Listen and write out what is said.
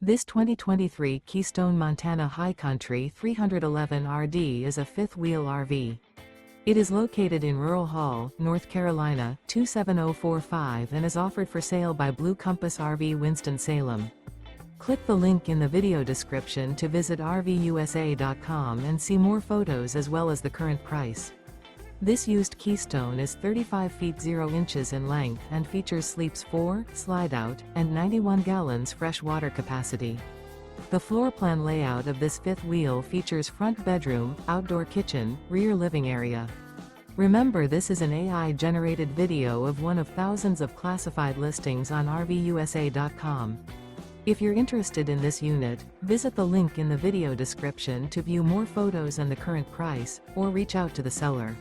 This 2023 Keystone Montana High Country 311 RD is a fifth-wheel RV. It is located in Rural Hall, North Carolina, 27045 and is offered for sale by Blue Compass RV Winston, Salem. Click the link in the video description to visit RVUSA.com and see more photos as well as the current price. This used Keystone is 35 feet 0 inches in length and features sleeps 4, Slideout, and 91 gallons fresh water capacity. The floor plan layout of this fifth wheel features front bedroom, outdoor kitchen, rear living area. Remember, this is an AI-generated video of one of thousands of classified listings on RVUSA.com. If you're interested in this unit, visit the link in the video description to view more photos and the current price, or reach out to the seller.